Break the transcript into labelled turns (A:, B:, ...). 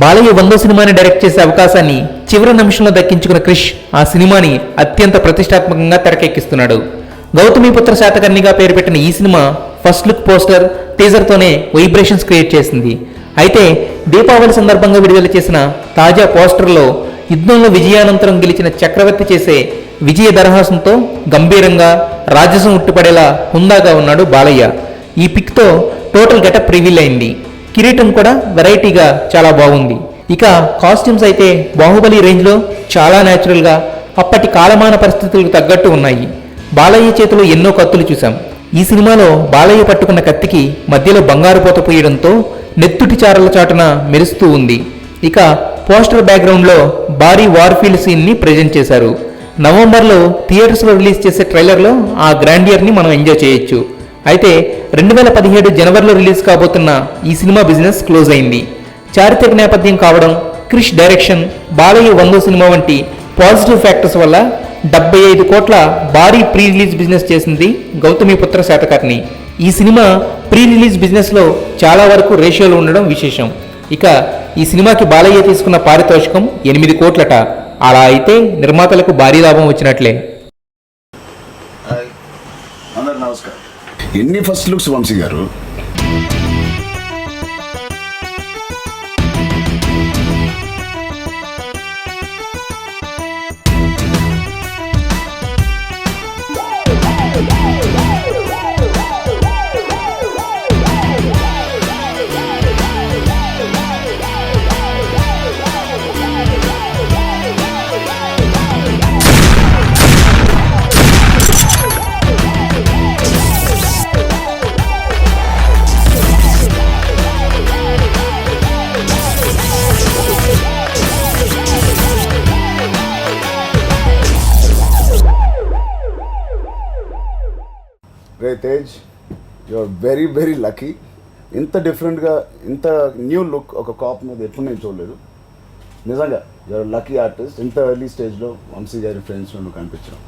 A: బాలయ్య 100వ సినిమాని డైరెక్ట్ చేసే అవకాశాన్ని చివరి నిమిషంలో దక్కించుకున్న క్రిష్ ఆ సినిమాని అత్యంత ప్రతిష్టాత్మకంగా తెరకెక్కిస్తున్నాడు. గౌతమిపుత్ర శాతకర్ణిగా పేరు పెట్టిన ఈ సినిమా ఫస్ట్ లుక్ పోస్టర్ టీజర్తోనే వైబ్రేషన్స్ క్రియేట్ చేసింది. అయితే దీపావళి సందర్భంగా విడుదల చేసిన తాజా పోస్టర్లో యుద్ధంలో విజయానంతరం గెలిచిన చక్రవర్తి చేసే విజయ దరహాసంతో గంభీరంగా రాజసం ఉట్టిపడేలా హుందాగా ఉన్నాడు బాలయ్య. ఈ పిక్తో టోటల్ గెటప్ రివీల్ అయింది. కిరీటం కూడా వెరైటీగా చాలా బాగుంది. ఇక కాస్ట్యూమ్స్ అయితే బాహుబలి రేంజ్లో చాలా న్యాచురల్గా అప్పటి కాలమాన పరిస్థితులకు తగ్గట్టు ఉన్నాయి. బాలయ్య చేతిలో ఎన్నో కత్తులు చూశాం. ఈ సినిమాలో బాలయ్య పట్టుకున్న కత్తికి మధ్యలో బంగారు పోత పోయడంతో నెత్తుటి చారల చాటున మెరుస్తూ ఉంది. ఇక పోస్టర్ బ్యాక్గ్రౌండ్లో భారీ వార్ఫీల్డ్ సీన్ని ప్రజెంట్ చేశారు. నవంబర్లో థియేటర్స్లో రిలీజ్ చేసే ట్రైలర్లో ఆ గ్రాండియర్ని మనం ఎంజాయ్ చేయొచ్చు. అయితే 2017 జనవరిలో రిలీజ్ కాబోతున్న ఈ సినిమా బిజినెస్ క్లోజ్ అయింది. చారిత్రక నేపథ్యం కావడం, క్రిష్ డైరెక్షన్, బాలయ్య 100వ సినిమా వంటి పాజిటివ్ ఫ్యాక్టర్స్ వల్ల 75 కోట్ల భారీ ప్రీ రిలీజ్ బిజినెస్ చేసింది గౌతమిపుత్ర శాతకర్ణి. ఈ సినిమా ప్రీ రిలీజ్ బిజినెస్లో చాలా వరకు రేషియోలు ఉండడం విశేషం. ఇక ఈ సినిమాకి బాలయ్య తీసుకున్న పారితోషికం 8 కోట్లట. అలా అయితే నిర్మాతలకు భారీ లాభం వచ్చినట్లే.
B: నమస్కారం. ఎన్ని ఫస్ట్ లుక్స్ వంశీ గారు? రే Tej, you are very very lucky. ఇంత డిఫరెంట్గా ఇంత న్యూ లుక్ ఒక కాప్ మీద ఎప్పుడు నేను చూడలేదు. నిజంగా యు ఆర్ లక్కీ ఆర్టిస్ట్. ఇంత ఎర్లీ స్టేజ్లో వంశీ గారి ఫ్రెండ్స్ నువ్వు కనిపించావు.